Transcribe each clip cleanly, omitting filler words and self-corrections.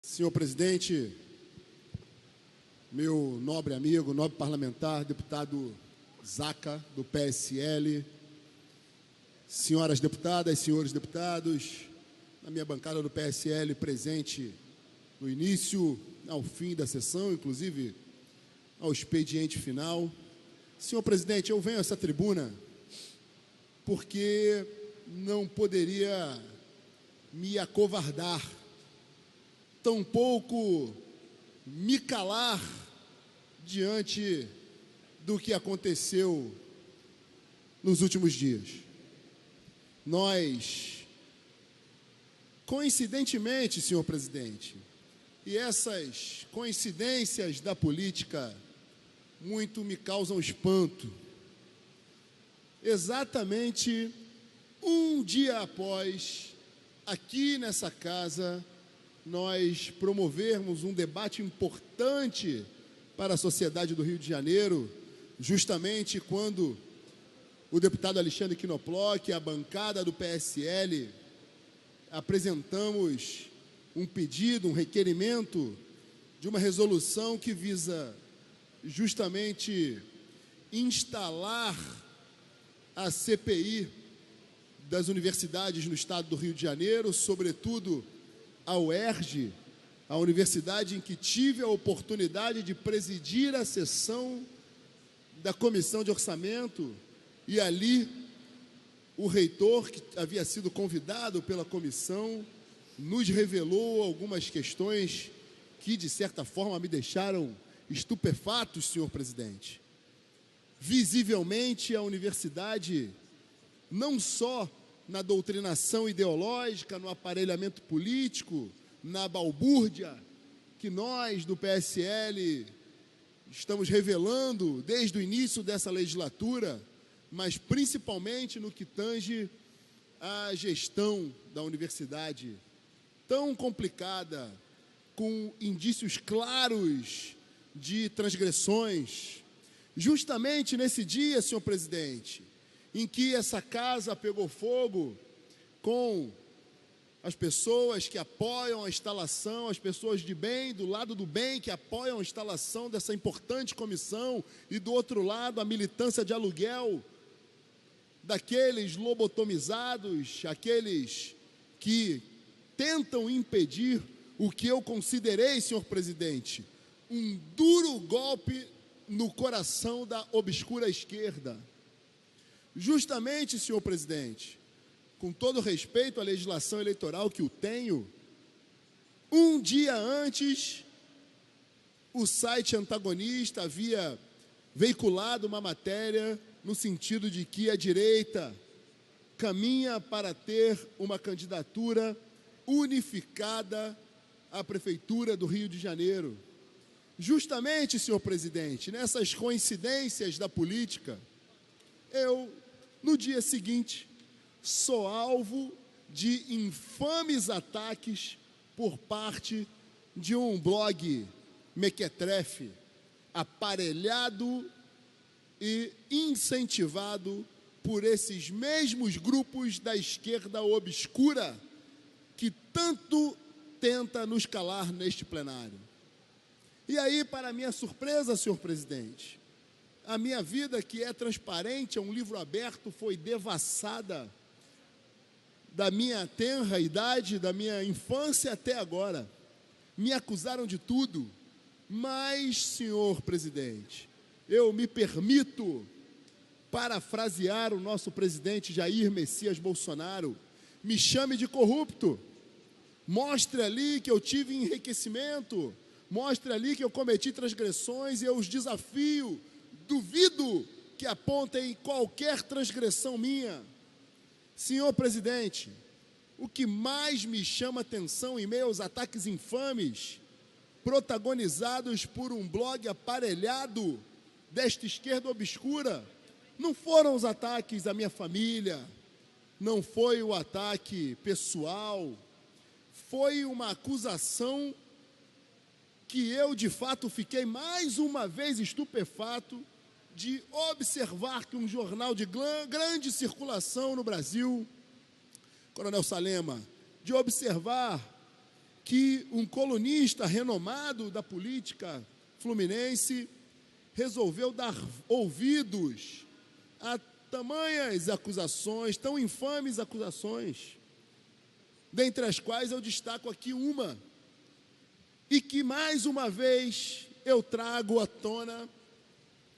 Senhor presidente, meu nobre amigo, nobre parlamentar, deputado Zaca, do PSL, senhoras deputadas, senhores deputados, na minha bancada do PSL presente no início, ao fim da sessão, inclusive ao expediente final. Senhor presidente, eu venho a essa tribuna porque não poderia me acovardar, tampouco me calar diante do que aconteceu nos últimos dias. Nós, coincidentemente, senhor presidente, e essas coincidências da política muito me causam espanto, exatamente um dia após, aqui nessa casa, nós promovermos um debate importante para a sociedade do Rio de Janeiro, justamente quando o deputado Alexandre Knoploch e a bancada do PSL apresentamos um pedido, um requerimento de uma resolução que visa justamente instalar a CPI das universidades no estado do Rio de Janeiro, sobretudo a UERJ, a universidade em que tive a oportunidade de presidir a sessão da Comissão de Orçamento, e ali o reitor, que havia sido convidado pela comissão, nos revelou algumas questões que, de certa forma, me deixaram estupefatos, senhor presidente. Visivelmente, a universidade, não só na doutrinação ideológica, no aparelhamento político, na balbúrdia que nós do PSL estamos revelando desde o início dessa legislatura, mas principalmente no que tange à gestão da universidade, tão complicada, com indícios claros de transgressões. Justamente nesse dia, senhor presidente, em que essa casa pegou fogo, com as pessoas que apoiam a instalação, as pessoas de bem, do lado do bem, que apoiam a instalação dessa importante comissão, e do outro lado a militância de aluguel daqueles lobotomizados, aqueles que tentam impedir o que eu considerei, senhor presidente, um duro golpe no coração da obscura esquerda. Justamente, senhor presidente, com todo respeito à legislação eleitoral que eu tenho, um dia antes, o site antagonista havia veiculado uma matéria no sentido de que a direita caminha para ter uma candidatura unificada à Prefeitura do Rio de Janeiro. Justamente, senhor presidente, nessas coincidências da política, eu, no dia seguinte, sou alvo de infames ataques por parte de um blog mequetrefe, aparelhado e incentivado por esses mesmos grupos da esquerda obscura que tanto tenta nos calar neste plenário. E aí, para minha surpresa, senhor presidente, a minha vida, que é transparente, é um livro aberto, foi devassada da minha tenra idade, da minha infância até agora. Me acusaram de tudo, mas, senhor presidente, eu me permito parafrasear o nosso presidente Jair Messias Bolsonaro: me chame de corrupto, mostre ali que eu tive enriquecimento, mostre ali que eu cometi transgressões, e eu os desafio, duvido que apontem qualquer transgressão minha. Senhor presidente, o que mais me chama atenção em meio aos ataques infames, protagonizados por um blog aparelhado desta esquerda obscura, não foram os ataques à minha família, não foi o ataque pessoal, foi uma acusação que eu, de fato, fiquei mais uma vez estupefato de observar que um jornal de grande circulação no Brasil, Coronel Salema, de observar que um colunista renomado da política fluminense resolveu dar ouvidos a tamanhas acusações, tão infames acusações, dentre as quais eu destaco aqui uma, e que mais uma vez eu trago à tona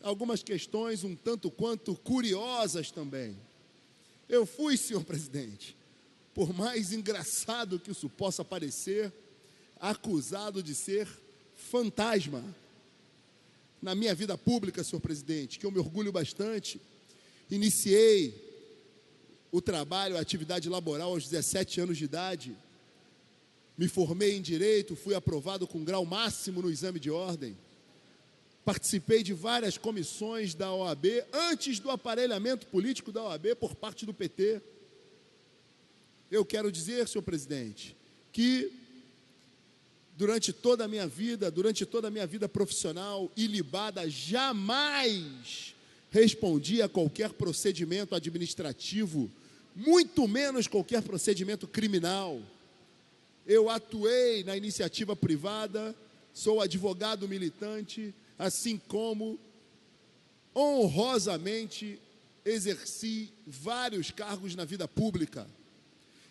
algumas questões um tanto quanto curiosas também. Eu fui, senhor presidente, por mais engraçado que isso possa parecer, acusado de ser fantasma na minha vida pública, senhor presidente, que eu me orgulho bastante. Iniciei o trabalho, a atividade laboral aos 17 anos de idade, me formei em Direito, fui aprovado com grau máximo no exame de ordem, participei de várias comissões da OAB, antes do aparelhamento político da OAB por parte do PT. Eu quero dizer, senhor presidente, que durante toda a minha vida profissional ilibada, jamais respondi a qualquer procedimento administrativo, muito menos qualquer procedimento criminal. Eu atuei na iniciativa privada, sou advogado militante, assim como honrosamente exerci vários cargos na vida pública.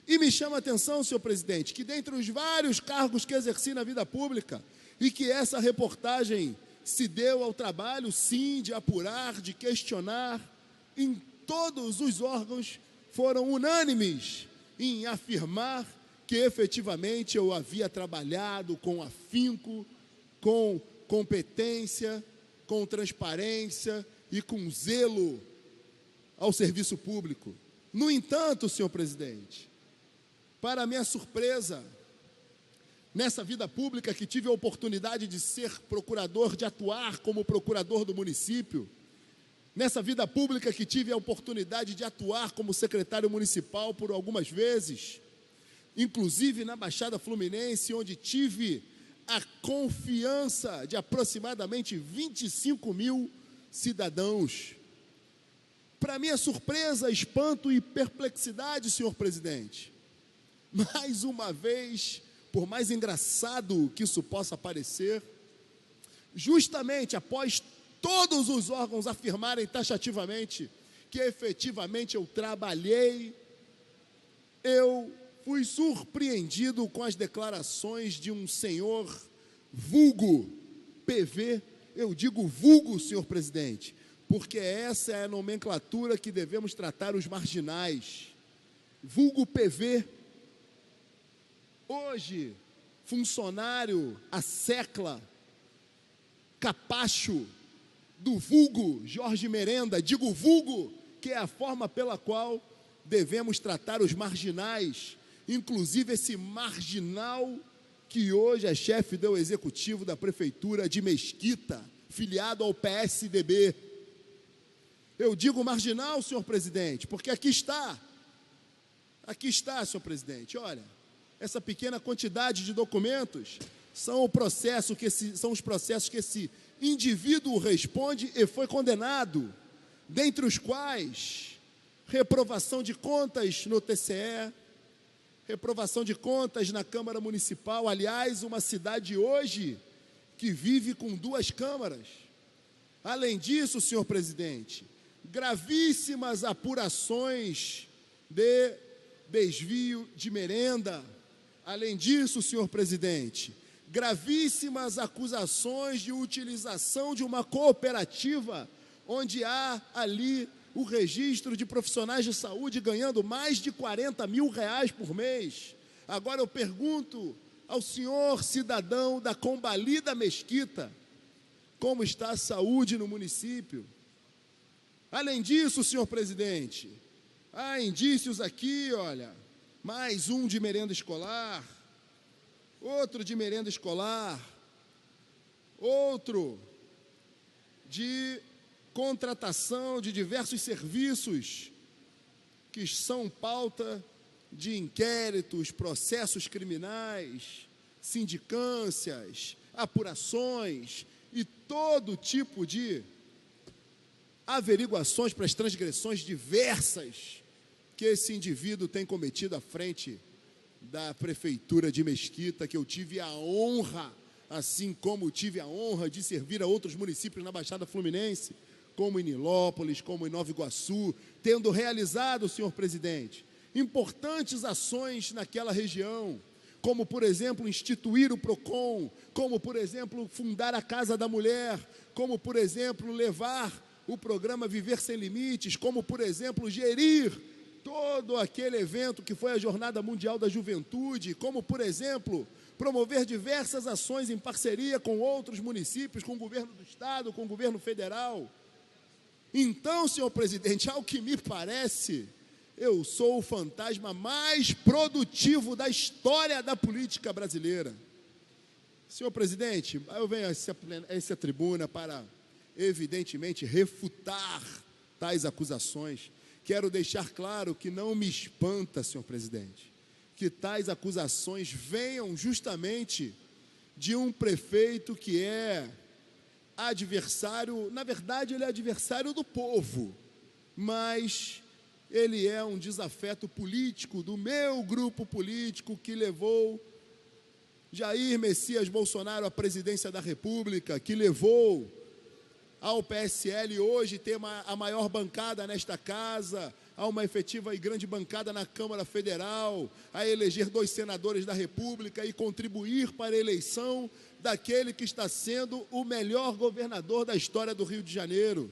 E me chama a atenção, senhor presidente, que dentre os vários cargos que exerci na vida pública, e que essa reportagem se deu ao trabalho, sim, de apurar, de questionar, em todos os órgãos foram unânimes em afirmar que efetivamente eu havia trabalhado com afinco, com competência, com transparência e com zelo ao serviço público. No entanto, senhor presidente, para minha surpresa, nessa vida pública que tive a oportunidade de ser procurador, de atuar como procurador do município, nessa vida pública que tive a oportunidade de atuar como secretário municipal por algumas vezes, inclusive na Baixada Fluminense, onde tive a confiança de aproximadamente 25 mil cidadãos. Para minha surpresa, espanto e perplexidade, senhor presidente, mais uma vez, por mais engraçado que isso possa parecer, justamente após todos os órgãos afirmarem taxativamente que efetivamente eu trabalhei, eu fui surpreendido com as declarações de um senhor vulgo PV. Eu digo vulgo, senhor presidente, porque essa é a nomenclatura que devemos tratar os marginais. Vulgo PV. Hoje, funcionário a secla, capacho do vulgo Jorge Merenda, digo vulgo, que é a forma pela qual devemos tratar os marginais, inclusive esse marginal que hoje é chefe do executivo da prefeitura de Mesquita, filiado ao PSDB. Eu digo marginal, senhor presidente, porque aqui está, senhor presidente, olha, essa pequena quantidade de documentos são os processos que esse indivíduo responde e foi condenado, dentre os quais reprovação de contas no TCE, reprovação de contas na Câmara Municipal, aliás, uma cidade hoje que vive com 2 câmaras. Além disso, senhor presidente, gravíssimas apurações de desvio de merenda. Além disso, senhor presidente, gravíssimas acusações de utilização de uma cooperativa, onde há ali o registro de profissionais de saúde ganhando mais de 40 mil reais por mês. Agora eu pergunto ao senhor cidadão da combalida Mesquita, como está a saúde no município? Além disso, senhor presidente, há indícios aqui, olha, mais um de merenda escolar, outro de merenda escolar, outro de contratação de diversos serviços que são pauta de inquéritos, processos criminais, sindicâncias, apurações e todo tipo de averiguações para as transgressões diversas que esse indivíduo tem cometido à frente da Prefeitura de Mesquita, que eu tive a honra, assim como tive a honra de servir a outros municípios na Baixada Fluminense, como em Nilópolis, como em Nova Iguaçu, tendo realizado, senhor presidente, importantes ações naquela região, como, por exemplo, instituir o PROCON, como, por exemplo, fundar a Casa da Mulher, como, por exemplo, levar o programa Viver Sem Limites, como, por exemplo, gerir todo aquele evento que foi a Jornada Mundial da Juventude, como, por exemplo, promover diversas ações em parceria com outros municípios, com o governo do Estado, com o governo federal. Então, senhor presidente, ao que me parece, eu sou o fantasma mais produtivo da história da política brasileira. Senhor presidente, eu venho a essa tribuna para, evidentemente, refutar tais acusações. Quero deixar claro que não me espanta, senhor presidente, que tais acusações venham justamente de um prefeito que é adversário, na verdade ele é adversário do povo, mas ele é um desafeto político do meu grupo político que levou Jair Messias Bolsonaro à presidência da República, que levou ao PSL hoje ter a maior bancada nesta casa, a uma efetiva e grande bancada na Câmara Federal, a eleger 2 senadores da República e contribuir para a eleição daquele que está sendo o melhor governador da história do Rio de Janeiro.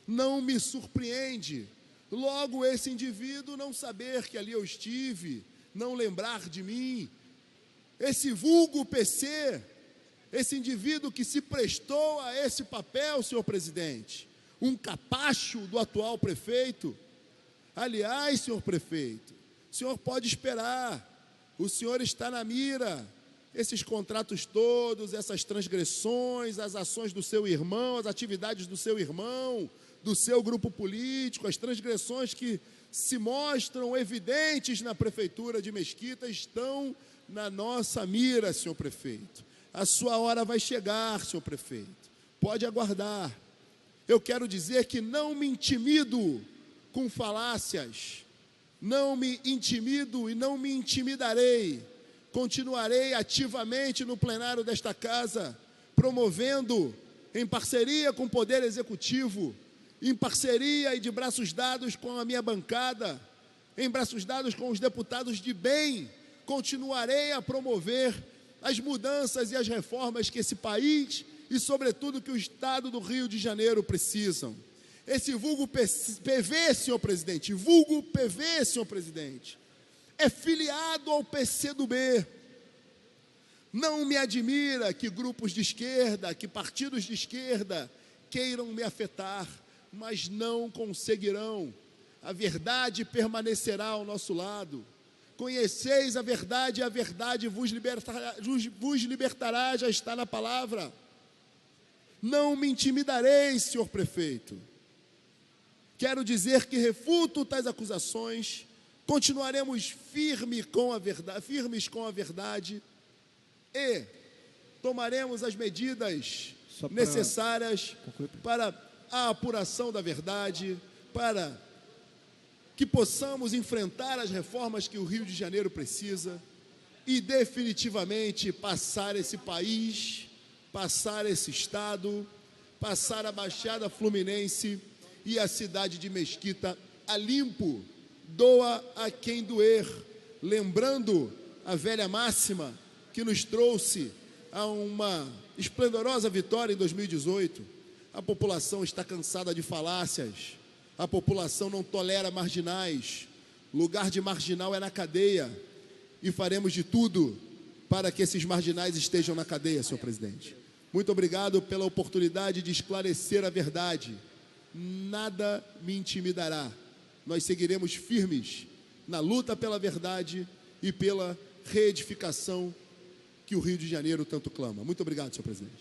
Não me surpreende, logo esse indivíduo não saber que ali eu estive, não lembrar de mim, esse vulgo PC, esse indivíduo que se prestou a esse papel, senhor presidente, um capacho do atual prefeito. Aliás, senhor prefeito, o senhor pode esperar, o senhor está na mira, esses contratos todos, essas transgressões, as ações do seu irmão, as atividades do seu irmão, do seu grupo político, as transgressões que se mostram evidentes na prefeitura de Mesquita estão na nossa mira, senhor prefeito. A sua hora vai chegar, senhor prefeito. Pode aguardar. Eu quero dizer que não me intimido com falácias, não me intimido e não me intimidarei. Continuarei ativamente no plenário desta casa, promovendo, em parceria com o Poder Executivo, em parceria e de braços dados com a minha bancada, em braços dados com os deputados de bem, continuarei a promover as mudanças e as reformas que esse país e, sobretudo, que o Estado do Rio de Janeiro precisam. Esse vulgo PV, senhor presidente, vulgo PV, senhor presidente, é filiado ao PCdoB. Não me admira que grupos de esquerda, que partidos de esquerda queiram me afetar, mas não conseguirão. A verdade permanecerá ao nosso lado. Conheceis a verdade e a verdade vos libertará, já está na palavra. Não me intimidareis, senhor prefeito. Quero dizer que refuto tais acusações, continuaremos firmes com a verdade e tomaremos as medidas necessárias para a apuração da verdade, para que possamos enfrentar as reformas que o Rio de Janeiro precisa e definitivamente passar esse país, passar esse estado, passar a Baixada Fluminense e a cidade de Mesquita a limpo. Doa a quem doer, lembrando a velha máxima que nos trouxe a uma esplendorosa vitória em 2018. A população está cansada de falácias, a população não tolera marginais, lugar de marginal é na cadeia, e faremos de tudo para que esses marginais estejam na cadeia, senhor presidente. Muito obrigado pela oportunidade de esclarecer a verdade. Nada me intimidará. Nós seguiremos firmes na luta pela verdade e pela reedificação que o Rio de Janeiro tanto clama. Muito obrigado, senhor presidente.